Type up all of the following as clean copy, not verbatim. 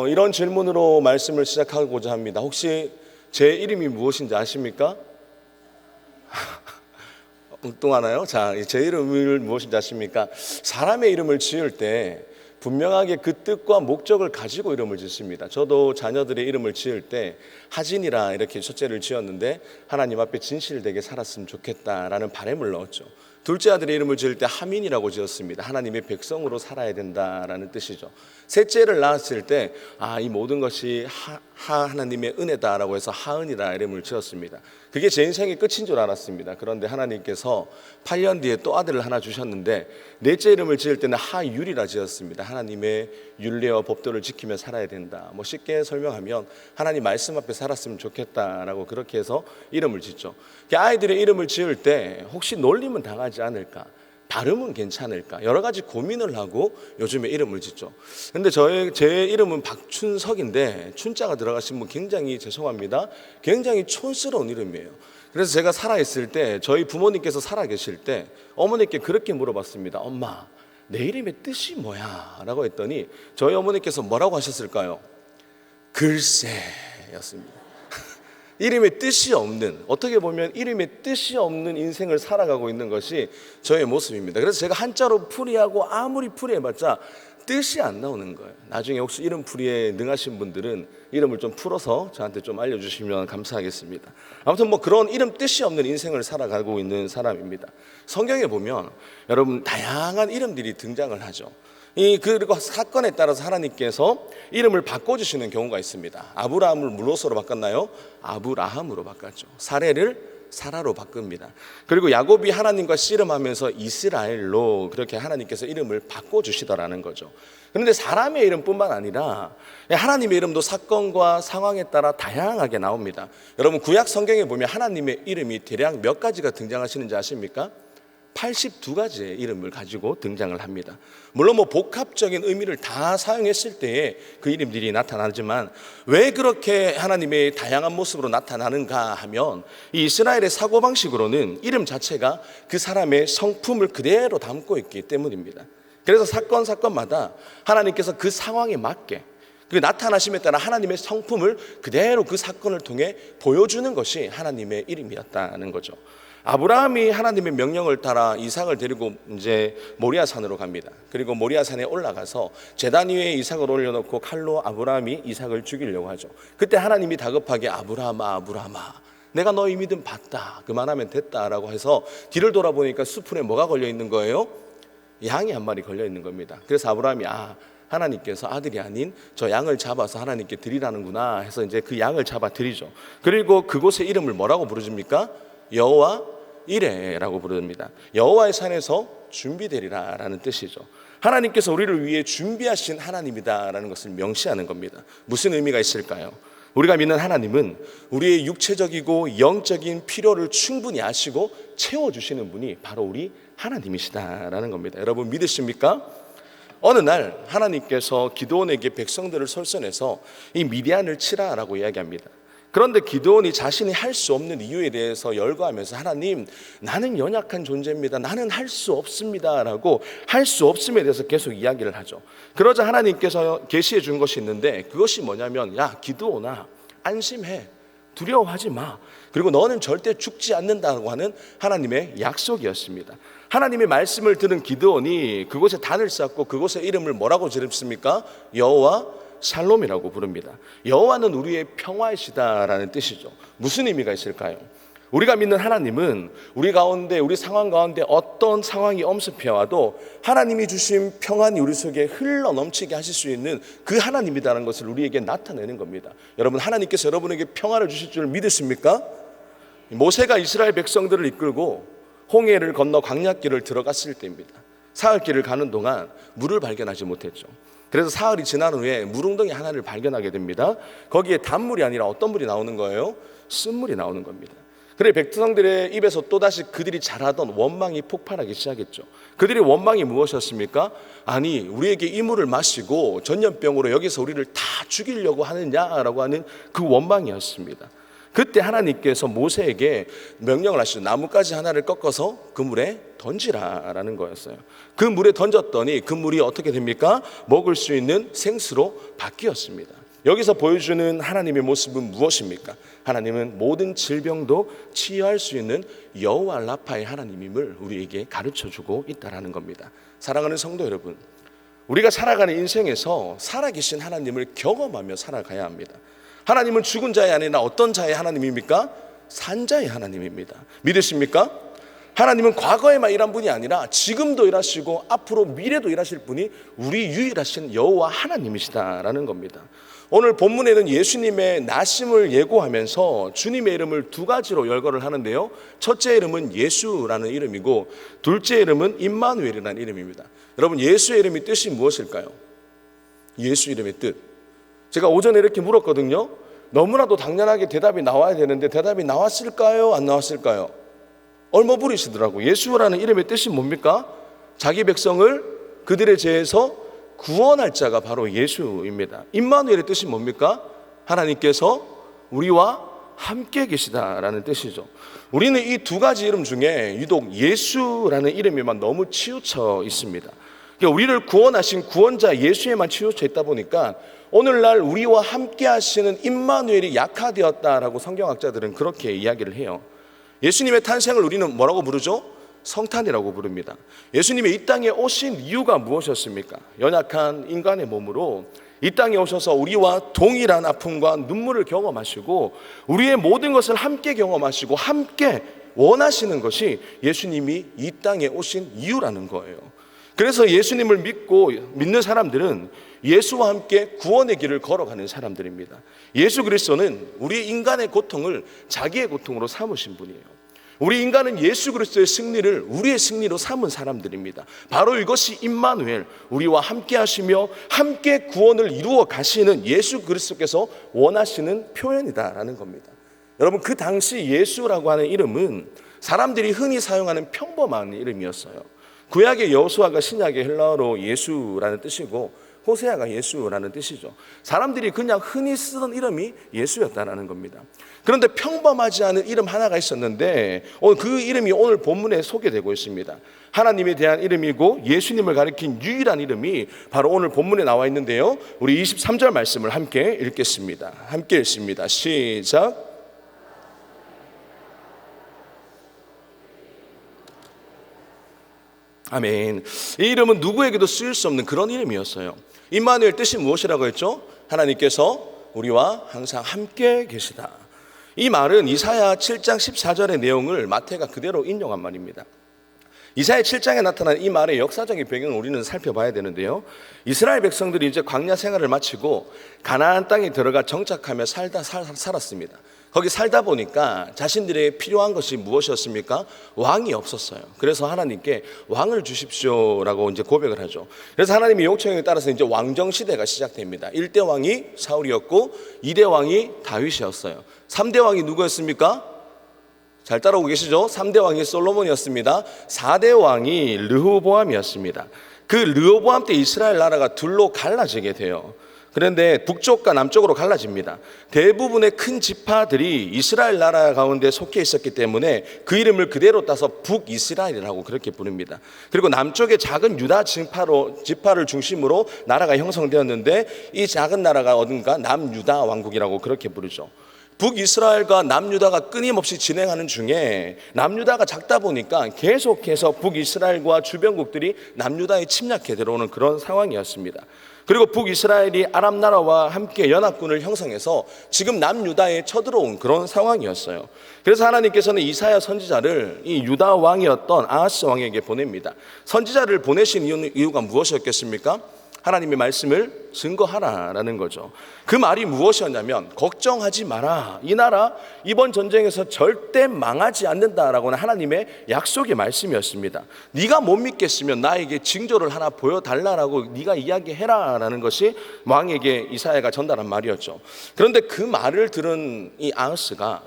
이런 질문으로 말씀을 시작하고자 합니다. 혹시 제 이름이 무엇인지 아십니까? 엉뚱하나요? 자, 제 이름을 무엇인지 아십니까? 사람의 이름을 지을 때 분명하게 그 뜻과 목적을 가지고 이름을 짓습니다. 저도 자녀들의 이름을 지을 때 하진이라 이렇게 첫째를 지었는데 하나님 앞에 진실되게 살았으면 좋겠다라는 바람을 넣었죠. 둘째 아들의 이름을 지을 때 하민이라고 지었습니다. 하나님의 백성으로 살아야 된다라는 뜻이죠. 셋째를 낳았을 때 이 모든 것이 하나님의 은혜다라고 해서 하은이라 이름을 지었습니다. 그게 제 인생의 끝인 줄 알았습니다. 그런데 하나님께서 8년 뒤에 또 아들을 하나 주셨는데 넷째 이름을 지을 때는 하율이라 지었습니다. 하나님의 율례와 법도를 지키며 살아야 된다. 쉽게 설명하면 하나님 말씀 앞에 살았으면 좋겠다라고 그렇게 해서 이름을 짓죠. 아이들의 이름을 지을 때 혹시 놀림은 당하지 않을까? 발음은 괜찮을까? 여러 가지 고민을 하고 요즘에 이름을 짓죠. 근데 제 이름은 박춘석인데 춘자가 들어가신 분 굉장히 죄송합니다. 굉장히 촌스러운 이름이에요. 그래서 제가 살아있을 때 저희 부모님께서 살아계실 때 어머니께 그렇게 물어봤습니다. 엄마, 내 이름의 뜻이 뭐야? 라고 했더니 저희 어머니께서 뭐라고 하셨을까요? 글쎄였습니다. 이름의 뜻이 없는, 어떻게 보면 이름의 뜻이 없는 인생을 살아가고 있는 것이 저의 모습입니다. 그래서 제가 한자로 풀이하고 아무리 풀이해봤자 뜻이 안 나오는 거예요. 나중에 혹시 이름 풀이에 능하신 분들은 이름을 좀 풀어서 저한테 좀 알려주시면 감사하겠습니다. 아무튼 그런 이름 뜻이 없는 인생을 살아가고 있는 사람입니다. 성경에 보면 여러분 다양한 이름들이 등장을 하죠. 그리고 사건에 따라서 하나님께서 이름을 바꿔주시는 경우가 있습니다. 아브라함을 무엇으로 바꿨나요? 아브라함으로 바꿨죠. 사례를 사라로 바꿉니다. 그리고 야곱이 하나님과 씨름하면서 이스라엘로 그렇게 하나님께서 이름을 바꿔주시더라는 거죠. 그런데 사람의 이름뿐만 아니라 하나님의 이름도 사건과 상황에 따라 다양하게 나옵니다. 여러분 구약 성경에 보면 하나님의 이름이 대략 몇 가지가 등장하시는지 아십니까? 82가지의 이름을 가지고 등장을 합니다. 물론 복합적인 의미를 다 사용했을 때에 그 이름들이 나타나지만 왜 그렇게 하나님의 다양한 모습으로 나타나는가 하면 이 이스라엘의 사고방식으로는 이름 자체가 그 사람의 성품을 그대로 담고 있기 때문입니다. 그래서 사건마다 하나님께서 그 상황에 맞게 그 나타나심에 따라 하나님의 성품을 그대로 그 사건을 통해 보여주는 것이 하나님의 이름이었다는 거죠. 아브라함이 하나님의 명령을 따라 이삭을 데리고 이제 모리아산으로 갑니다. 그리고 모리아산에 올라가서 제단 위에 이삭을 올려놓고 칼로 아브라함이 이삭을 죽이려고 하죠. 그때 하나님이 다급하게 아브라함아 내가 너의 믿음 봤다, 그만하면 됐다라고 해서 뒤를 돌아보니까 수풀에 뭐가 걸려 있는 거예요? 양이 한 마리 걸려 있는 겁니다. 그래서 아브라함이 하나님께서 아들이 아닌 저 양을 잡아서 하나님께 드리라는구나 해서 이제 그 양을 잡아 드리죠. 그리고 그곳의 이름을 뭐라고 부르십니까? 여호와 이레라고 부릅니다. 여호와의 산에서 준비되리라 라는 뜻이죠. 하나님께서 우리를 위해 준비하신 하나님이다라는 것을 명시하는 겁니다. 무슨 의미가 있을까요? 우리가 믿는 하나님은 우리의 육체적이고 영적인 필요를 충분히 아시고 채워주시는 분이 바로 우리 하나님이시다라는 겁니다. 여러분 믿으십니까? 어느 날 하나님께서 기드온에게 백성들을 설선해서 이 미디안을 치라라고 이야기합니다. 그런데 기드온이 자신이 할 수 없는 이유에 대해서 열거하면서 하나님, 나는 연약한 존재입니다. 나는 할 수 없습니다. 라고 할 수 없음에 대해서 계속 이야기를 하죠. 그러자 하나님께서 계시해 준 것이 있는데 그것이 뭐냐면 야 기드온아 안심해. 두려워하지 마. 그리고 너는 절대 죽지 않는다고 하는 하나님의 약속이었습니다. 하나님의 말씀을 들은 기드온이 그곳에 단을 쌓고 그곳의 이름을 뭐라고 지었습니까? 여호와 샬롬이라고 부릅니다. 여호와는 우리의 평화이시다라는 뜻이죠. 무슨 의미가 있을까요? 우리가 믿는 하나님은 우리 가운데, 우리 상황 가운데 어떤 상황이 엄습해와도 하나님이 주신 평안이 우리 속에 흘러 넘치게 하실 수 있는 그 하나님이라는 것을 우리에게 나타내는 겁니다. 여러분 하나님께서 여러분에게 평화를 주실 줄 믿으십니까? 모세가 이스라엘 백성들을 이끌고 홍해를 건너 광야길을 들어갔을 때입니다. 사흘길을 가는 동안 물을 발견하지 못했죠. 그래서 사흘이 지난 후에 물웅덩이 하나를 발견하게 됩니다. 거기에 단물이 아니라 어떤 물이 나오는 거예요? 쓴물이 나오는 겁니다. 그래 백성들의 입에서 또다시 그들이 잘하던 원망이 폭발하기 시작했죠. 그들의 원망이 무엇이었습니까? 아니 우리에게 이 물을 마시고 전염병으로 여기서 우리를 다 죽이려고 하느냐라고 하는 그 원망이었습니다. 그때 하나님께서 모세에게 명령을 하시죠. 나뭇가지 하나를 꺾어서 그 물에 던지라라는 거였어요. 그 물에 던졌더니 그 물이 어떻게 됩니까? 먹을 수 있는 생수로 바뀌었습니다. 여기서 보여주는 하나님의 모습은 무엇입니까? 하나님은 모든 질병도 치유할 수 있는 여호와 라파의 하나님임을 우리에게 가르쳐주고 있다는 겁니다. 사랑하는 성도 여러분, 우리가 살아가는 인생에서 살아계신 하나님을 경험하며 살아가야 합니다. 하나님은 죽은 자의 아니라 어떤 자의 하나님입니까? 산자의 하나님입니다. 믿으십니까? 하나님은 과거에만 일한 분이 아니라 지금도 일하시고 앞으로 미래도 일하실 분이 우리 유일하신 여호와 하나님이시다라는 겁니다. 오늘 본문에는 예수님의 나심을 예고하면서 주님의 이름을 두 가지로 열거를 하는데요. 첫째 이름은 예수라는 이름이고 둘째 이름은 임마누엘이라는 이름입니다. 여러분, 예수의 이름의 뜻이 무엇일까요? 예수 이름의 뜻. 제가 오전에 이렇게 물었거든요. 너무나도 당연하게 대답이 나와야 되는데 대답이 나왔을까요? 안 나왔을까요? 얼머부리시더라고요. 예수라는 이름의 뜻이 뭡니까? 자기 백성을 그들의 죄에서 구원할 자가 바로 예수입니다. 임마누엘의 뜻이 뭡니까? 하나님께서 우리와 함께 계시다라는 뜻이죠. 우리는 이 두 가지 이름 중에 유독 예수라는 이름에만 너무 치우쳐 있습니다. 그러니까 우리를 구원하신 구원자 예수에만 치우쳐 있다 보니까 오늘날 우리와 함께 하시는 임마누엘이 약화되었다라고 성경학자들은 그렇게 이야기를 해요. 예수님의 탄생을 우리는 뭐라고 부르죠? 성탄이라고 부릅니다. 예수님이 이 땅에 오신 이유가 무엇이었습니까? 연약한 인간의 몸으로 이 땅에 오셔서 우리와 동일한 아픔과 눈물을 경험하시고 우리의 모든 것을 함께 경험하시고 함께 원하시는 것이 예수님이 이 땅에 오신 이유라는 거예요. 그래서 예수님을 믿는 사람들은 예수와 함께 구원의 길을 걸어가는 사람들입니다. 예수 그리스도는 우리 인간의 고통을 자기의 고통으로 삼으신 분이에요. 우리 인간은 예수 그리스도의 승리를 우리의 승리로 삼은 사람들입니다. 바로 이것이 임마누엘, 우리와 함께 하시며 함께 구원을 이루어 가시는 예수 그리스도께서 원하시는 표현이다라는 겁니다. 여러분, 그 당시 예수라고 하는 이름은 사람들이 흔히 사용하는 평범한 이름이었어요. 구약의 여호수아가 신약의 헬라어로 예수라는 뜻이고 호세아가 예수라는 뜻이죠. 사람들이 그냥 흔히 쓰던 이름이 예수였다는 겁니다. 그런데 평범하지 않은 이름 하나가 있었는데 그 이름이 오늘 본문에 소개되고 있습니다. 하나님에 대한 이름이고 예수님을 가리킨 유일한 이름이 바로 오늘 본문에 나와 있는데요. 우리 23절 말씀을 함께 읽겠습니다. 함께 읽습니다. 시작. 아멘. 이 이름은 누구에게도 쓰일 수 없는 그런 이름이었어요. 임마누엘 뜻이 무엇이라고 했죠? 하나님께서 우리와 항상 함께 계시다. 이 말은 이사야 7장 14절의 내용을 마태가 그대로 인용한 말입니다. 이사야 7장에 나타난 이 말의 역사적인 배경을 우리는 살펴봐야 되는데요. 이스라엘 백성들이 이제 광야 생활을 마치고 가나안 땅에 들어가 정착하며 살았습니다. 거기 살다 보니까 자신들에게 필요한 것이 무엇이었습니까? 왕이 없었어요. 그래서 하나님께 왕을 주십시오라고 이제 고백을 하죠. 그래서 하나님의 요청에 따라서 이제 왕정 시대가 시작됩니다. 1대 왕이 사울이었고 2대 왕이 다윗이었어요. 3대 왕이 누구였습니까? 잘 따라오고 계시죠? 3대 왕이 솔로몬이었습니다. 4대 왕이 르호보암이었습니다. 그 르호보암 때 이스라엘 나라가 둘로 갈라지게 돼요. 그런데 북쪽과 남쪽으로 갈라집니다. 대부분의 큰 지파들이 이스라엘 나라 가운데 속해 있었기 때문에 그 이름을 그대로 따서 북이스라엘이라고 그렇게 부릅니다. 그리고 남쪽의 작은 유다 지파를 중심으로 나라가 형성되었는데 이 작은 나라가 어딘가 남유다 왕국이라고 그렇게 부르죠. 북이스라엘과 남유다가 끊임없이 진행하는 중에 남유다가 작다 보니까 계속해서 북이스라엘과 주변국들이 남유다에 침략해 들어오는 그런 상황이었습니다. 그리고 북이스라엘이 아람 나라와 함께 연합군을 형성해서 지금 남유다에 쳐들어온 그런 상황이었어요. 그래서 하나님께서는 이사야 선지자를 이 유다 왕이었던 아하스 왕에게 보냅니다. 선지자를 보내신 이유가 무엇이었겠습니까? 하나님의 말씀을 증거하라라는 거죠. 그 말이 무엇이었냐면 걱정하지 마라. 이 나라 이번 전쟁에서 절대 망하지 않는다라고는 하나님의 약속의 말씀이었습니다. 네가 못 믿겠으면 나에게 징조를 하나 보여달라라고 네가 이야기해라라는 것이 왕에게 이사야가 전달한 말이었죠. 그런데 그 말을 들은 이 아하스가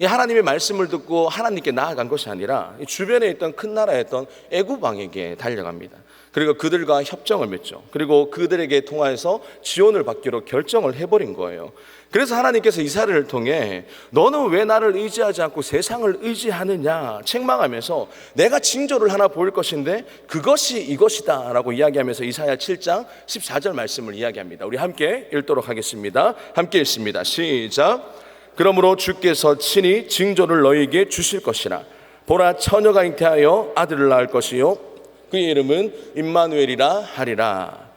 이 하나님의 말씀을 듣고 하나님께 나아간 것이 아니라 주변에 있던 큰 나라였던 애굽 왕에게 달려갑니다. 그리고 그들과 협정을 맺죠. 그리고 그들에게 통하여서 지원을 받기로 결정을 해버린 거예요. 그래서 하나님께서 이사야를 통해 너는 왜 나를 의지하지 않고 세상을 의지하느냐 책망하면서 내가 징조를 하나 보일 것인데 그것이 이것이다 라고 이야기하면서 이사야 7장 14절 말씀을 이야기합니다. 우리 함께 읽도록 하겠습니다. 함께 읽습니다. 시작. 그러므로 주께서 친히 징조를 너희에게 주실 것이라. 보라, 처녀가 잉태하여 아들을 낳을 것이요 그의 이름은 임마누엘이라 하리라.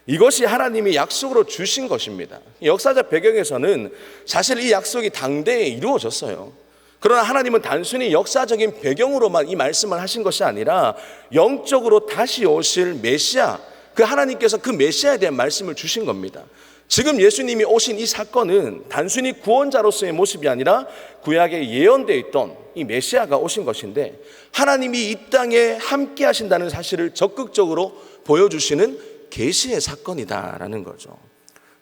이것이 하나님이 약속으로 주신 것입니다. 역사적 배경에서는 사실 이 약속이 당대에 이루어졌어요. 그러나 하나님은 단순히 역사적인 배경으로만 이 말씀을 하신 것이 아니라 영적으로 다시 오실 메시아, 그 하나님께서 그 메시아에 대한 말씀을 주신 겁니다. 지금 예수님이 오신 이 사건은 단순히 구원자로서의 모습이 아니라 구약에 예언되어 있던 이 메시아가 오신 것인데 하나님이 이 땅에 함께 하신다는 사실을 적극적으로 보여주시는 계시의 사건이다라는 거죠.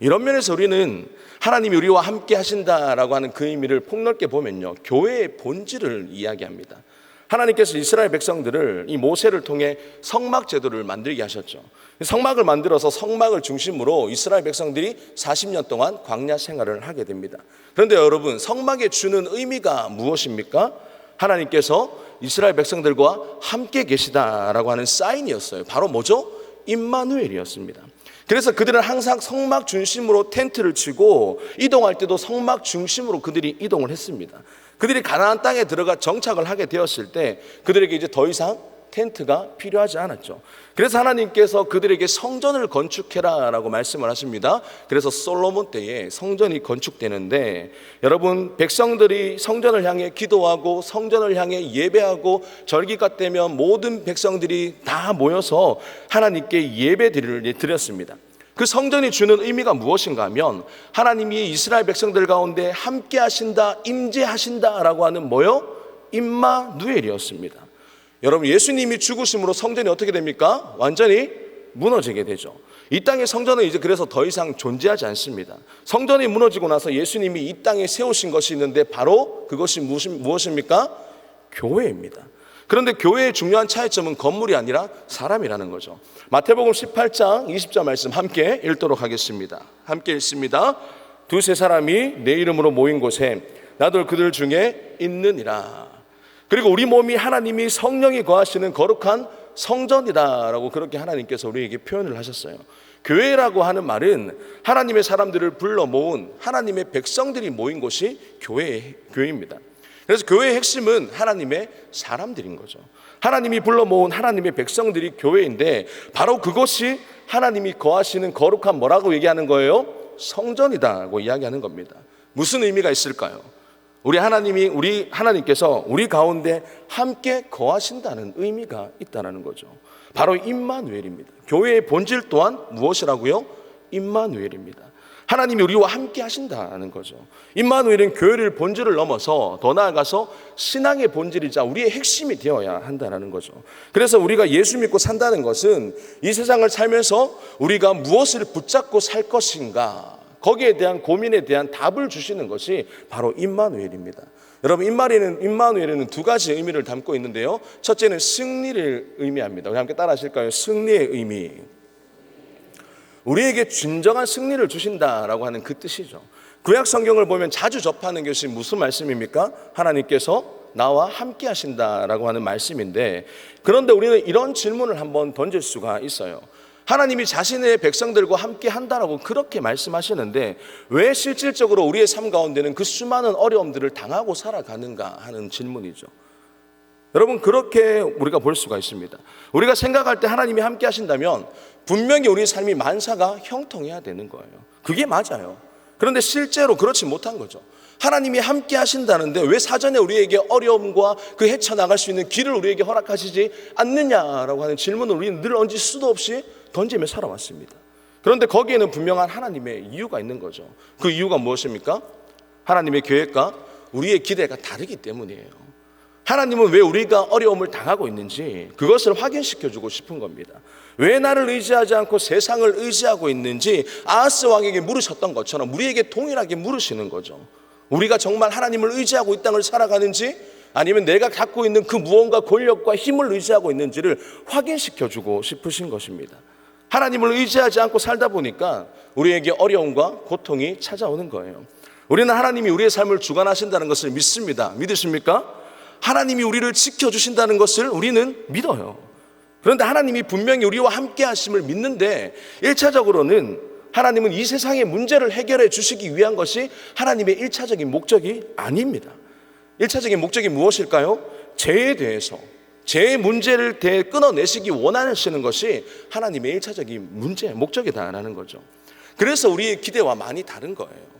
이런 면에서 우리는 하나님이 우리와 함께 하신다라고 하는 그 의미를 폭넓게 보면요, 교회의 본질을 이야기합니다. 하나님께서 이스라엘 백성들을 이 모세를 통해 성막 제도를 만들게 하셨죠. 성막을 만들어서 성막을 중심으로 이스라엘 백성들이 40년 동안 광야 생활을 하게 됩니다. 그런데 여러분, 성막에 주는 의미가 무엇입니까? 하나님께서 이스라엘 백성들과 함께 계시다라고 하는 사인이었어요. 바로 뭐죠? 임마누엘이었습니다. 그래서 그들은 항상 성막 중심으로 텐트를 치고 이동할 때도 성막 중심으로 그들이 이동을 했습니다. 그들이 가나안 땅에 들어가 정착을 하게 되었을 때 그들에게 이제 더 이상 텐트가 필요하지 않았죠. 그래서 하나님께서 그들에게 성전을 건축해라 라고 말씀을 하십니다. 그래서 솔로몬 때에 성전이 건축되는데 여러분, 백성들이 성전을 향해 기도하고 성전을 향해 예배하고 절기가 되면 모든 백성들이 다 모여서 하나님께 예배를 드렸습니다. 그 성전이 주는 의미가 무엇인가 하면 하나님이 이스라엘 백성들 가운데 함께 하신다, 임재하신다라고 하는 뭐요? 임마누엘이었습니다. 여러분, 예수님이 죽으심으로 성전이 어떻게 됩니까? 완전히 무너지게 되죠. 이 땅의 성전은 이제 그래서 더 이상 존재하지 않습니다. 성전이 무너지고 나서 예수님이 이 땅에 세우신 것이 있는데 바로 그것이 무엇입니까? 교회입니다. 그런데 교회의 중요한 차이점은 건물이 아니라 사람이라는 거죠. 마태복음 18장 20절 말씀 함께 읽도록 하겠습니다. 함께 읽습니다. 두세 사람이 내 이름으로 모인 곳에 나도 그들 중에 있느니라. 그리고 우리 몸이 하나님이 성령이 거하시는 거룩한 성전이다라고 그렇게 하나님께서 우리에게 표현을 하셨어요. 교회라고 하는 말은 하나님의 사람들을 불러 모은 하나님의 백성들이 모인 곳이 교회입니다. 그래서 교회의 핵심은 하나님의 사람들인 거죠. 하나님이 불러 모은 하나님의 백성들이 교회인데 바로 그것이 하나님이 거하시는 거룩한 뭐라고 얘기하는 거예요? 성전이다라고 이야기하는 겁니다. 무슨 의미가 있을까요? 우리 하나님께서 우리 가운데 함께 거하신다는 의미가 있다는 거죠. 바로 임마누엘입니다. 교회의 본질 또한 무엇이라고요? 임마누엘입니다. 하나님이 우리와 함께 하신다는 거죠. 임마누엘은 교회를 본질을 넘어서 더 나아가서 신앙의 본질이자 우리의 핵심이 되어야 한다는 거죠. 그래서 우리가 예수 믿고 산다는 것은 이 세상을 살면서 우리가 무엇을 붙잡고 살 것인가, 거기에 대한 고민에 대한 답을 주시는 것이 바로 임마누엘입니다. 여러분, 임마누엘에는 두 가지 의미를 담고 있는데요. 첫째는 승리를 의미합니다. 우리 함께 따라 하실까요? 승리의 의미. 우리에게 진정한 승리를 주신다라고 하는 그 뜻이죠. 구약 성경을 보면 자주 접하는 것이 무슨 말씀입니까? 하나님께서 나와 함께 하신다라고 하는 말씀인데, 그런데 우리는 이런 질문을 한번 던질 수가 있어요. 하나님이 자신의 백성들과 함께 한다라고 그렇게 말씀하시는데 왜 실질적으로 우리의 삶 가운데는 그 수많은 어려움들을 당하고 살아가는가 하는 질문이죠. 여러분, 그렇게 우리가 볼 수가 있습니다. 우리가 생각할 때 하나님이 함께 하신다면 분명히 우리의 삶이 만사가 형통해야 되는 거예요. 그게 맞아요. 그런데 실제로 그렇지 못한 거죠. 하나님이 함께 하신다는데 왜 사전에 우리에게 어려움과 그 헤쳐나갈 수 있는 길을 우리에게 허락하시지 않느냐라고 하는 질문을 우리는 늘 얹을 수도 없이 던지며 살아왔습니다. 그런데 거기에는 분명한 하나님의 이유가 있는 거죠. 그 이유가 무엇입니까? 하나님의 계획과 우리의 기대가 다르기 때문이에요. 하나님은 왜 우리가 어려움을 당하고 있는지 그것을 확인시켜주고 싶은 겁니다. 왜 나를 의지하지 않고 세상을 의지하고 있는지 아하스 왕에게 물으셨던 것처럼 우리에게 동일하게 물으시는 거죠. 우리가 정말 하나님을 의지하고 이 땅을 살아가는지, 아니면 내가 갖고 있는 그 무언가 권력과 힘을 의지하고 있는지를 확인시켜주고 싶으신 것입니다. 하나님을 의지하지 않고 살다 보니까 우리에게 어려움과 고통이 찾아오는 거예요. 우리는 하나님이 우리의 삶을 주관하신다는 것을 믿습니다. 믿으십니까? 하나님이 우리를 지켜주신다는 것을 우리는 믿어요. 그런데 하나님이 분명히 우리와 함께 하심을 믿는데 1차적으로는 하나님은 이 세상의 문제를 해결해 주시기 위한 것이 하나님의 1차적인 목적이 아닙니다. 1차적인 목적이 무엇일까요? 죄에 대해서, 죄의 문제를 끊어내시기 원하시는 것이 하나님의 1차적인 문제, 목적이다라는 거죠. 그래서 우리의 기대와 많이 다른 거예요.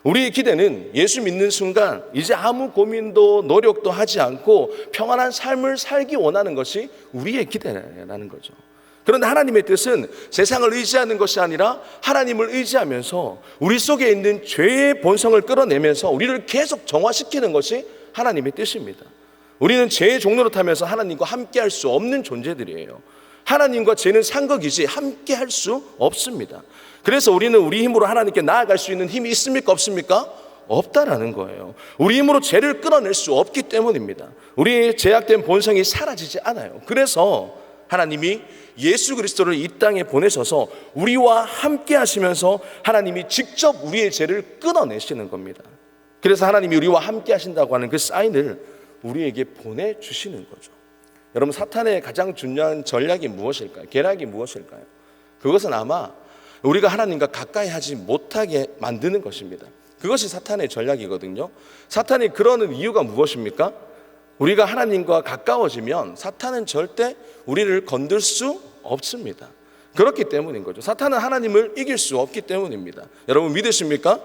우리의 기대는 예수 믿는 순간 이제 아무 고민도 노력도 하지 않고 평안한 삶을 살기 원하는 것이 우리의 기대라는 거죠. 그런데 하나님의 뜻은 세상을 의지하는 것이 아니라 하나님을 의지하면서 우리 속에 있는 죄의 본성을 끌어내면서 우리를 계속 정화시키는 것이 하나님의 뜻입니다. 우리는 죄의 종로로 타면서 하나님과 함께 할 수 없는 존재들이에요. 하나님과 죄는 상극이지 함께 할 수 없습니다. 그래서 우리는 우리 힘으로 하나님께 나아갈 수 있는 힘이 있습니까? 없습니까? 없다라는 거예요. 우리 힘으로 죄를 끊어낼 수 없기 때문입니다. 우리의 죄악된 본성이 사라지지 않아요. 그래서 하나님이 예수 그리스도를 이 땅에 보내셔서 우리와 함께 하시면서 하나님이 직접 우리의 죄를 끊어내시는 겁니다. 그래서 하나님이 우리와 함께 하신다고 하는 그 사인을 우리에게 보내주시는 거죠. 여러분, 사탄의 가장 중요한 전략이 무엇일까요? 계략이 무엇일까요? 그것은 아마 우리가 하나님과 가까이 하지 못하게 만드는 것입니다. 그것이 사탄의 전략이거든요. 사탄이 그러는 이유가 무엇입니까? 우리가 하나님과 가까워지면 사탄은 절대 우리를 건들 수 없습니다. 그렇기 때문인 거죠. 사탄은 하나님을 이길 수 없기 때문입니다. 여러분 믿으십니까?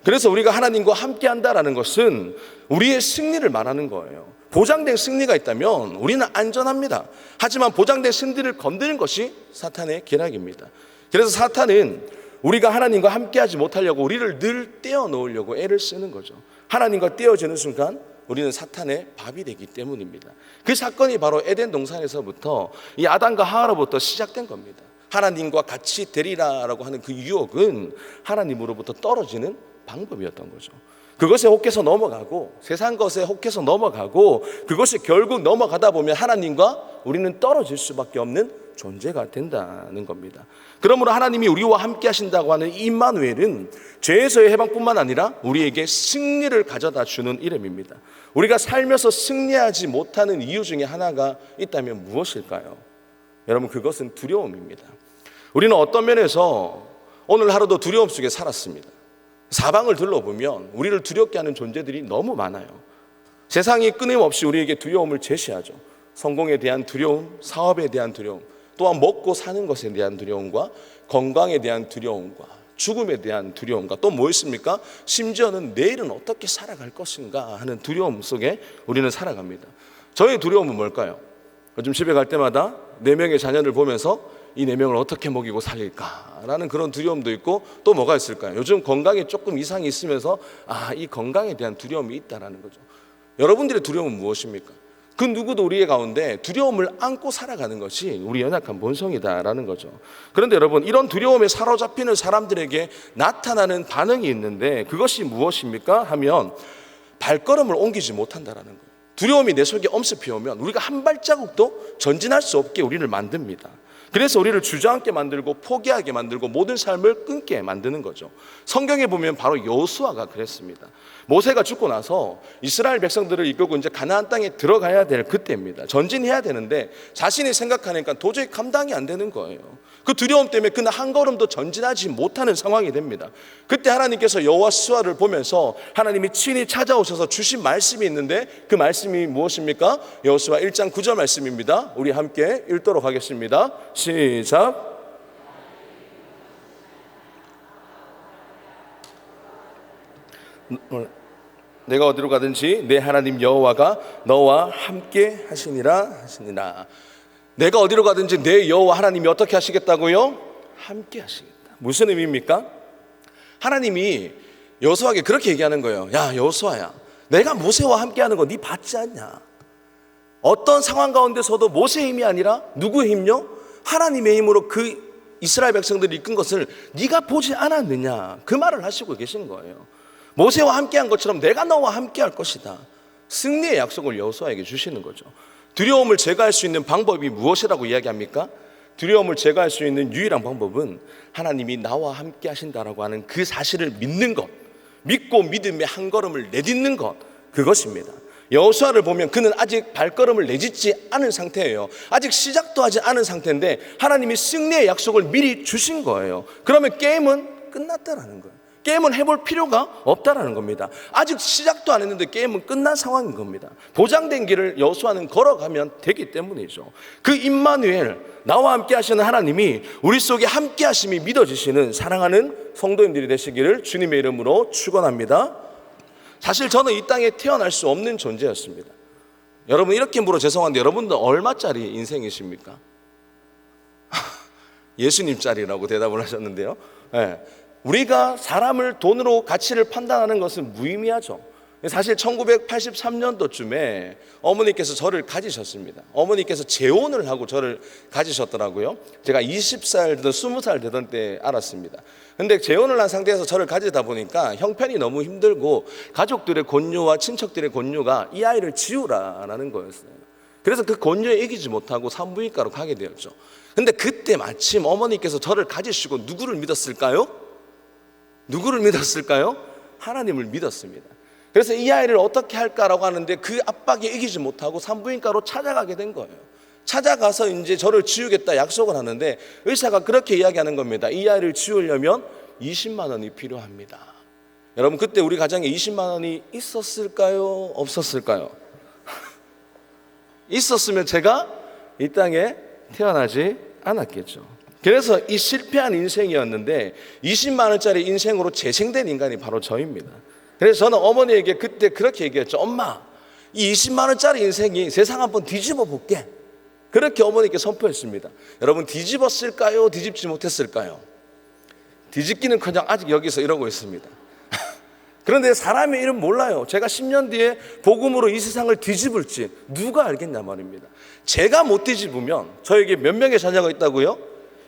그래서 우리가 하나님과 함께 한다라는 것은 우리의 승리를 말하는 거예요. 보장된 승리가 있다면 우리는 안전합니다. 하지만 보장된 승리를 건드는 것이 사탄의 계략입니다. 그래서 사탄은 우리가 하나님과 함께하지 못하려고 우리를 늘 떼어놓으려고 애를 쓰는 거죠. 하나님과 떼어지는 순간 우리는 사탄의 밥이 되기 때문입니다. 그 사건이 바로 에덴 동산에서부터 이 아담과 하와로부터 시작된 겁니다. 하나님과 같이 되리라라고 하는 그 유혹은 하나님으로부터 떨어지는 방법이었던 거죠. 그것에 혹해서 넘어가고 세상 것에 혹해서 넘어가고 그것이 결국 넘어가다 보면 하나님과 우리는 떨어질 수밖에 없는 존재가 된다는 겁니다. 그러므로 하나님이 우리와 함께 하신다고 하는 임마누엘은 죄에서의 해방뿐만 아니라 우리에게 승리를 가져다 주는 이름입니다. 우리가 살면서 승리하지 못하는 이유 중에 하나가 있다면 무엇일까요? 여러분, 그것은 두려움입니다. 우리는 어떤 면에서 오늘 하루도 두려움 속에 살았습니다. 사방을 둘러보면 우리를 두렵게 하는 존재들이 너무 많아요. 세상이 끊임없이 우리에게 두려움을 제시하죠. 성공에 대한 두려움, 사업에 대한 두려움, 또한 먹고 사는 것에 대한 두려움과 건강에 대한 두려움과 죽음에 대한 두려움과 또 뭐 있습니까? 심지어는 내일은 어떻게 살아갈 것인가 하는 두려움 속에 우리는 살아갑니다. 저의 두려움은 뭘까요? 요즘 집에 갈 때마다 4명의 자녀를 보면서 이 4명을 어떻게 먹이고 살릴까라는 그런 두려움도 있고 또 뭐가 있을까요? 요즘 건강에 조금 이상이 있으면서 이 건강에 대한 두려움이 있다는 거죠. 여러분들의 두려움은 무엇입니까? 그 누구도 우리의 가운데 두려움을 안고 살아가는 것이 우리 연약한 본성이다라는 거죠. 그런데 여러분, 이런 두려움에 사로잡히는 사람들에게 나타나는 반응이 있는데 그것이 무엇입니까? 하면 발걸음을 옮기지 못한다라는 거예요. 두려움이 내 속에 엄습해 오면 우리가 한 발자국도 전진할 수 없게 우리를 만듭니다. 그래서 우리를 주저앉게 만들고 포기하게 만들고 모든 삶을 끊게 만드는 거죠. 성경에 보면 바로 여호수아가 그랬습니다. 모세가 죽고 나서 이스라엘 백성들을 이끌고 이제 가나안 땅에 들어가야 될 그때입니다. 전진해야 되는데 자신이 생각하니까 도저히 감당이 안 되는 거예요. 그 두려움 때문에 그날 한 걸음도 전진하지 못하는 상황이 됩니다. 그때 하나님께서 여호수아를 보면서 하나님이 친히 찾아오셔서 주신 말씀이 있는데 그 말씀이 무엇입니까? 여호수아 1장 9절 말씀입니다. 우리 함께 읽도록 하겠습니다. 시작. 내가 어디로 가든지 내 하나님 여호와가 너와 함께 하시니라 하시니라. 내가 어디로 가든지 내 여호와 하나님이 어떻게 하시겠다고요? 함께 하시겠다. 무슨 의미입니까? 하나님이 여호수아에게 그렇게 얘기하는 거예요. 야 여호수아야, 내가 모세와 함께 하는 거 네 봤지 않냐? 어떤 상황 가운데서도 모세의 힘이 아니라 누구의 힘요? 하나님의 힘으로 그 이스라엘 백성들을 이끈 것을 네가 보지 않았느냐? 그 말을 하시고 계신 거예요. 모세와 함께한 것처럼 내가 너와 함께할 것이다. 승리의 약속을 여호수아에게 주시는 거죠. 두려움을 제거할 수 있는 방법이 무엇이라고 이야기합니까? 두려움을 제거할 수 있는 유일한 방법은 하나님이 나와 함께 하신다라고 하는 그 사실을 믿는 것, 믿고 믿음의 한 걸음을 내딛는 것, 그것입니다. 여호수아를 보면 그는 아직 발걸음을 내딛지 않은 상태예요. 아직 시작도 하지 않은 상태인데 하나님이 승리의 약속을 미리 주신 거예요. 그러면 게임은 끝났다라는 거예요. 게임은 해볼 필요가 없다라는 겁니다. 아직 시작도 안 했는데 게임은 끝난 상황인 겁니다. 보장된 길을 여호수아는 걸어가면 되기 때문이죠. 그 임마누엘, 나와 함께 하시는 하나님이 우리 속에 함께 하심이 믿어지시는 사랑하는 성도님들이 되시기를 주님의 이름으로 축원합니다. 사실 저는 이 땅에 태어날 수 없는 존재였습니다. 여러분, 이렇게 물어 죄송한데 여러분들 얼마짜리 인생이십니까? 예수님짜리라고 대답을 하셨는데요. 네. 우리가 사람을 돈으로 가치를 판단하는 것은 무의미하죠. 사실 1983년도쯤에 어머니께서 저를 가지셨습니다. 어머니께서 재혼을 하고 저를 가지셨더라고요. 제가 20살 되던 20살 되던 때 알았습니다. 근데 재혼을 한 상태에서 저를 가지다 보니까 형편이 너무 힘들고 가족들의 권유와 친척들의 권유가 이 아이를 지우라라는 거였어요. 그래서 그 권유에 이기지 못하고 산부인과로 가게 되었죠. 근데 그때 마침 어머니께서 저를 가지시고 누구를 믿었을까요? 누구를 믿었을까요? 하나님을 믿었습니다. 그래서 이 아이를 어떻게 할까라고 하는데 그 압박에 이기지 못하고 산부인과로 찾아가게 된 거예요. 찾아가서 이제 저를 지우겠다 약속을 하는데 의사가 그렇게 이야기하는 겁니다. 이 아이를 지우려면 20만 원이 필요합니다. 여러분, 그때 우리 가정에 20만 원이 있었을까요? 없었을까요? 있었으면 제가 이 땅에 태어나지 않았겠죠. 그래서 이 실패한 인생이었는데 20만 원짜리 인생으로 재생된 인간이 바로 저입니다. 그래서 저는 어머니에게 그때 그렇게 얘기했죠. 엄마, 이 20만 원짜리 인생이 세상 한번 뒤집어 볼게. 그렇게 어머니께 선포했습니다. 여러분, 뒤집었을까요? 뒤집지 못했을까요? 뒤집기는커녕 아직 여기서 이러고 있습니다. 그런데 사람의 일은 몰라요. 제가 10년 뒤에 복음으로 이 세상을 뒤집을지 누가 알겠냐 말입니다. 제가 못 뒤집으면 저에게 몇 명의 자녀가 있다고요?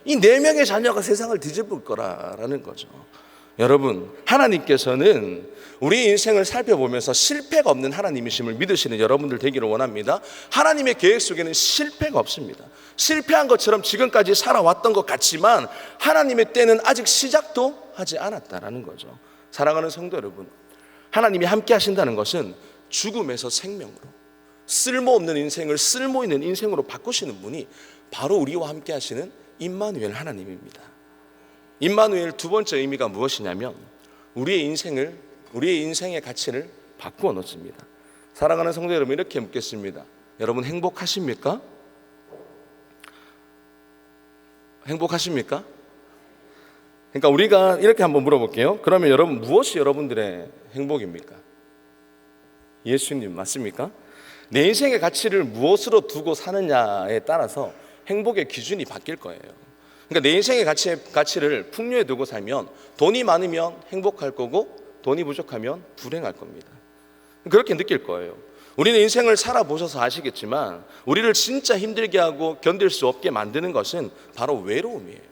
이 4명의 자녀가 세상을 뒤집을 거라는 거죠. 여러분, 하나님께서는 우리 인생을 살펴보면서 실패가 없는 하나님이심을 믿으시는 여러분들 되기를 원합니다. 하나님의 계획 속에는 실패가 없습니다. 실패한 것처럼 지금까지 살아왔던 것 같지만 하나님의 때는 아직 시작도 하지 않았다라는 거죠. 사랑하는 성도 여러분, 하나님이 함께 하신다는 것은 죽음에서 생명으로, 쓸모없는 인생을 쓸모 있는 인생으로 바꾸시는 분이 바로 우리와 함께 하시는 임마누엘 하나님입니다. 임마누엘 두 번째 의미가 무엇이냐면 우리의 인생의 가치를 바꾸어 놓습니다. 사랑하는 성도 여러분, 이렇게 묻겠습니다. 여러분, 행복하십니까? 행복하십니까? 그러니까 우리가 이렇게 한번 물어볼게요. 그러면 여러분, 무엇이 여러분들의 행복입니까? 예수님 맞습니까? 내 인생의 가치를 무엇으로 두고 사느냐에 따라서 행복의 기준이 바뀔 거예요. 그러니까 내 인생의 가치를 풍요에 두고 살면 돈이 많으면 행복할 거고 돈이 부족하면 불행할 겁니다. 그렇게 느낄 거예요. 우리는 인생을 살아보셔서 아시겠지만 우리를 진짜 힘들게 하고 견딜 수 없게 만드는 것은 바로 외로움이에요.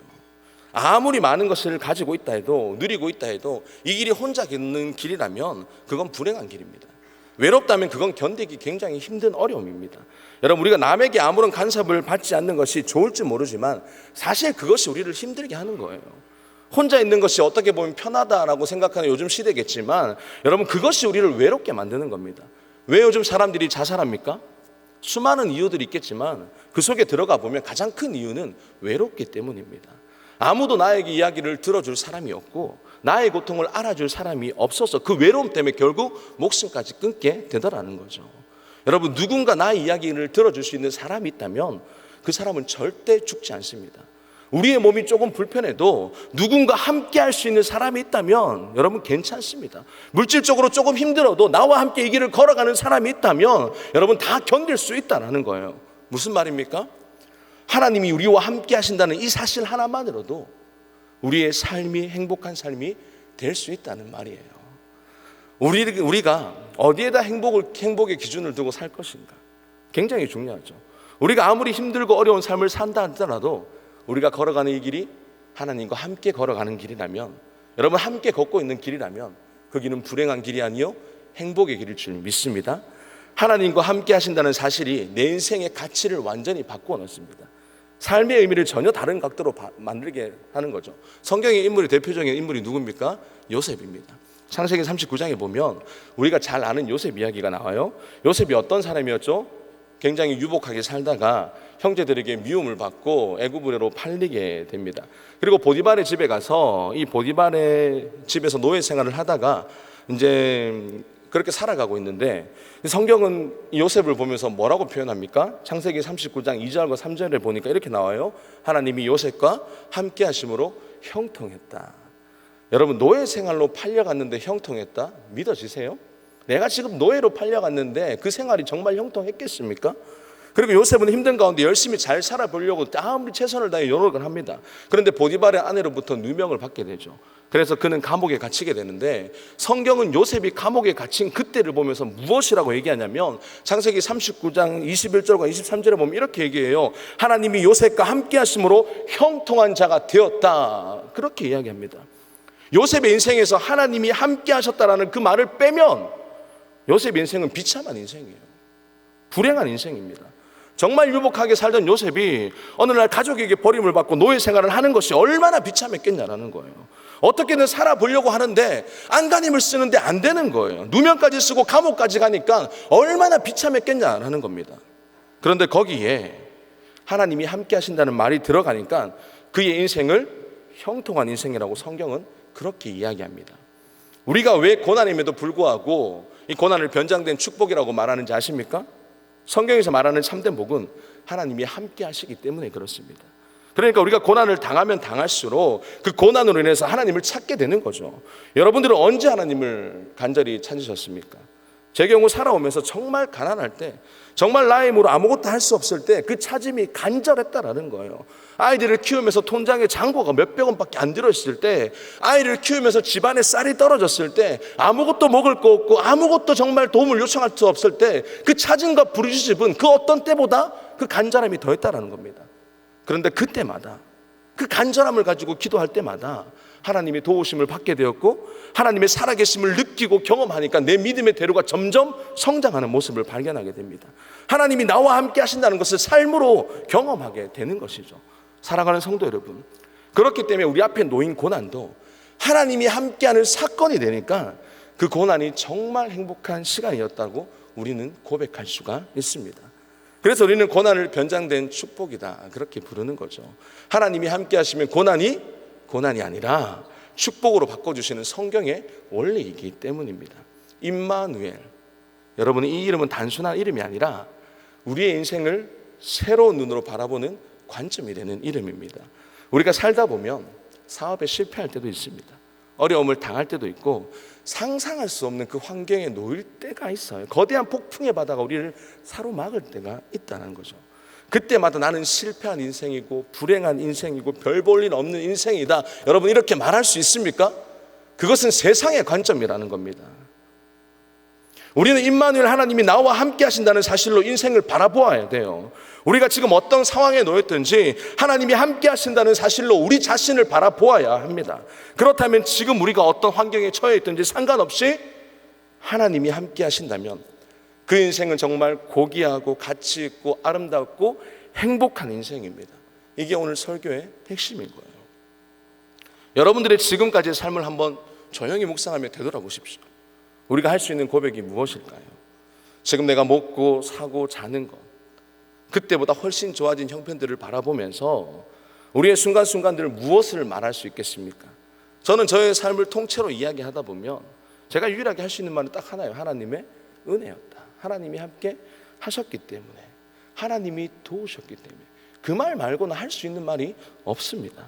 아무리 많은 것을 가지고 있다 해도, 누리고 있다 해도 이 길이 혼자 걷는 길이라면 그건 불행한 길입니다. 외롭다면 그건 견디기 굉장히 힘든 어려움입니다. 여러분, 우리가 남에게 아무런 간섭을 받지 않는 것이 좋을지 모르지만 사실 그것이 우리를 힘들게 하는 거예요. 혼자 있는 것이 어떻게 보면 편하다라고 생각하는 요즘 시대겠지만 여러분, 그것이 우리를 외롭게 만드는 겁니다. 왜 요즘 사람들이 자살합니까? 수많은 이유들이 있겠지만 그 속에 들어가 보면 가장 큰 이유는 외롭기 때문입니다. 아무도 나에게 이야기를 들어줄 사람이 없고 나의 고통을 알아줄 사람이 없어서 그 외로움 때문에 결국 목숨까지 끊게 되더라는 거죠. 여러분, 누군가 나의 이야기를 들어줄 수 있는 사람이 있다면 그 사람은 절대 죽지 않습니다. 우리의 몸이 조금 불편해도 누군가 함께 할 수 있는 사람이 있다면 여러분 괜찮습니다. 물질적으로 조금 힘들어도 나와 함께 이 길을 걸어가는 사람이 있다면 여러분 다 견딜 수 있다는 거예요. 무슨 말입니까? 하나님이 우리와 함께 하신다는 이 사실 하나만으로도 우리의 삶이 행복한 삶이 될 수 있다는 말이에요. 우리가 어디에다 행복의 기준을 두고 살 것인가 굉장히 중요하죠. 우리가 아무리 힘들고 어려운 삶을 산다 하더라도 우리가 걸어가는 이 길이 하나님과 함께 걸어가는 길이라면, 여러분 함께 걷고 있는 길이라면 그 길은 불행한 길이 아니요 행복의 길일 줄 믿습니다. 하나님과 함께 하신다는 사실이 내 인생의 가치를 완전히 바꾸어 놓습니다. 삶의 의미를 전혀 다른 각도로 만들게 하는 거죠. 성경의 인물의 대표적인 인물이 누굽니까? 요셉입니다. 창세기 39장에 보면 우리가 잘 아는 요셉 이야기가 나와요. 요셉이 어떤 사람이었죠? 굉장히 유복하게 살다가 형제들에게 미움을 받고 애굽으로 팔리게 됩니다. 그리고 보디발의 집에 가서 이 보디발의 집에서 노예 생활을 하다가 이제 그렇게 살아가고 있는데, 성경은 요셉을 보면서 뭐라고 표현합니까? 창세기 39장 2절과 3절에 보니까 이렇게 나와요. 하나님이 요셉과 함께 하심으로 형통했다. 여러분, 노예 생활로 팔려갔는데 형통했다? 믿어지세요? 내가 지금 노예로 팔려갔는데 그 생활이 정말 형통했겠습니까? 그리고 요셉은 힘든 가운데 열심히 잘 살아보려고 아무리 최선을 다해 노력을 합니다. 그런데 보디발의 아내로부터 누명을 받게 되죠. 그래서 그는 감옥에 갇히게 되는데, 성경은 요셉이 감옥에 갇힌 그때를 보면서 무엇이라고 얘기하냐면 창세기 39장 21절과 23절에 보면 이렇게 얘기해요. 하나님이 요셉과 함께 하심으로 형통한 자가 되었다. 그렇게 이야기합니다. 요셉의 인생에서 하나님이 함께 하셨다라는 그 말을 빼면 요셉의 인생은 비참한 인생이에요. 불행한 인생입니다. 정말 유복하게 살던 요셉이 어느 날 가족에게 버림을 받고 노예 생활을 하는 것이 얼마나 비참했겠냐라는 거예요. 어떻게든 살아보려고 하는데 안간힘을 쓰는데 안 되는 거예요. 누명까지 쓰고 감옥까지 가니까 얼마나 비참했겠냐라는 겁니다. 그런데 거기에 하나님이 함께 하신다는 말이 들어가니까 그의 인생을 형통한 인생이라고 성경은 그렇게 이야기합니다. 우리가 왜 고난임에도 불구하고 이 고난을 변장된 축복이라고 말하는지 아십니까? 성경에서 말하는 참된 복은 하나님이 함께 하시기 때문에 그렇습니다. 그러니까 우리가 고난을 당하면 당할수록 그 고난으로 인해서 하나님을 찾게 되는 거죠. 여러분들은 언제 하나님을 간절히 찾으셨습니까? 제 경우 살아오면서 정말 가난할 때, 정말 나의 힘으로 아무것도 할 수 없을 때 그 찾음이 간절했다라는 거예요. 아이들을 키우면서 통장에 잔고가 몇백 원밖에 안 들어있을 때, 아이를 키우면서 집안에 쌀이 떨어졌을 때, 아무것도 먹을 거 없고 아무것도 정말 도움을 요청할 수 없을 때 그 찾음과 부르짖음은 그 어떤 때보다 그 간절함이 더했다라는 겁니다. 그런데 그때마다 그 간절함을 가지고 기도할 때마다 하나님의 도우심을 받게 되었고 하나님의 살아계심을 느끼고 경험하니까 내 믿음의 대로가 점점 성장하는 모습을 발견하게 됩니다. 하나님이 나와 함께 하신다는 것을 삶으로 경험하게 되는 것이죠. 사랑하는 성도 여러분, 그렇기 때문에 우리 앞에 놓인 고난도 하나님이 함께하는 사건이 되니까 그 고난이 정말 행복한 시간이었다고 우리는 고백할 수가 있습니다. 그래서 우리는 고난을 변장된 축복이다, 그렇게 부르는 거죠. 하나님이 함께 하시면 고난이 아니라 축복으로 바꿔주시는 성경의 원리이기 때문입니다. 임마누엘, 여러분, 이 이름은 단순한 이름이 아니라 우리의 인생을 새로운 눈으로 바라보는 관점이 되는 이름입니다. 우리가 살다 보면 사업에 실패할 때도 있습니다. 어려움을 당할 때도 있고 상상할 수 없는 그 환경에 놓일 때가 있어요. 거대한 폭풍의 바다가 우리를 사로막을 때가 있다는 거죠. 그때마다 나는 실패한 인생이고 불행한 인생이고 별 볼 일 없는 인생이다, 여러분, 이렇게 말할 수 있습니까? 그것은 세상의 관점이라는 겁니다. 우리는 임마누엘, 하나님이 나와 함께 하신다는 사실로 인생을 바라보아야 돼요. 우리가 지금 어떤 상황에 놓였든지 하나님이 함께 하신다는 사실로 우리 자신을 바라보아야 합니다. 그렇다면 지금 우리가 어떤 환경에 처해 있든지 상관없이 하나님이 함께 하신다면 그 인생은 정말 고귀하고 가치 있고 아름답고 행복한 인생입니다. 이게 오늘 설교의 핵심인 거예요. 여러분들의 지금까지의 삶을 한번 조용히 묵상하며 되돌아보십시오. 우리가 할 수 있는 고백이 무엇일까요? 지금 내가 먹고 사고 자는 것, 그때보다 훨씬 좋아진 형편들을 바라보면서 우리의 순간순간들을 무엇을 말할 수 있겠습니까? 저는 저의 삶을 통째로 이야기하다 보면 제가 유일하게 할 수 있는 말은 딱 하나예요. 하나님의 은혜였다. 하나님이 함께 하셨기 때문에, 하나님이 도우셨기 때문에, 그 말 말고는 할 수 있는 말이 없습니다.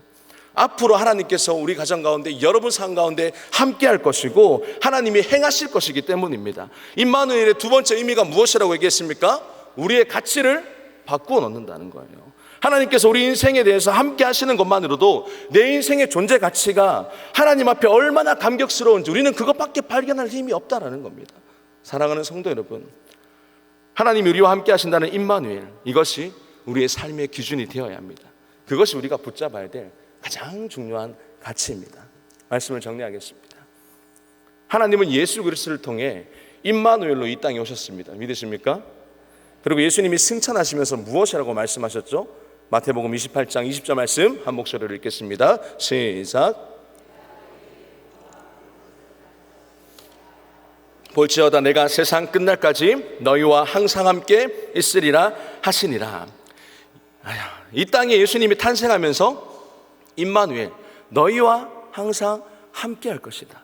앞으로 하나님께서 우리 가정 가운데, 여러분 삶 가운데 함께 할 것이고 하나님이 행하실 것이기 때문입니다. 임마누엘의 두 번째 의미가 무엇이라고 얘기했습니까? 우리의 가치를 바꾸어 놓는다는 거예요. 하나님께서 우리 인생에 대해서 함께 하시는 것만으로도 내 인생의 존재 가치가 하나님 앞에 얼마나 감격스러운지 우리는 그것밖에 발견할 힘이 없다라는 겁니다. 사랑하는 성도 여러분, 하나님이 우리와 함께 하신다는 임마누엘, 이것이 우리의 삶의 기준이 되어야 합니다. 그것이 우리가 붙잡아야 될 가장 중요한 가치입니다. 말씀을 정리하겠습니다. 하나님은 예수 그리스도를 통해 임마누엘로 이 땅에 오셨습니다. 믿으십니까? 그리고 예수님이 승천하시면서 무엇이라고 말씀하셨죠? 마태복음 28장 20절 말씀 한 목소리로 읽겠습니다. 시작. 볼지어다 내가 세상 끝날까지 너희와 항상 함께 있으리라 하시니라. 이 땅에 예수님이 탄생하면서 임마누엘, 너희와 항상 함께 할 것이다.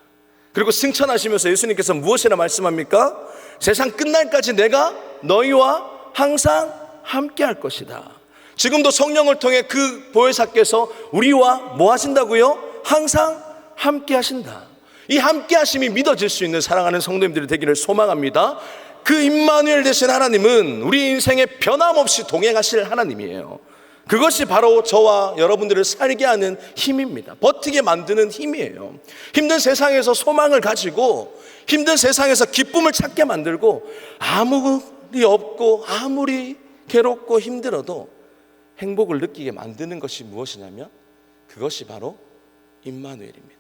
그리고 승천하시면서 예수님께서 무엇이라 말씀합니까? 세상 끝날까지 내가 너희와 항상 함께 할 것이다. 지금도 성령을 통해 그 보혜사께서 우리와 뭐 하신다고요? 항상 함께 하신다. 이 함께 하심이 믿어질 수 있는 사랑하는 성도님들이 되기를 소망합니다. 그 임마누엘 되신 하나님은 우리 인생에 변함없이 동행하실 하나님이에요. 그것이 바로 저와 여러분들을 살게 하는 힘입니다. 버티게 만드는 힘이에요. 힘든 세상에서 소망을 가지고 힘든 세상에서 기쁨을 찾게 만들고 아무리 없고 아무리 괴롭고 힘들어도 행복을 느끼게 만드는 것이 무엇이냐면 그것이 바로 임마누엘입니다.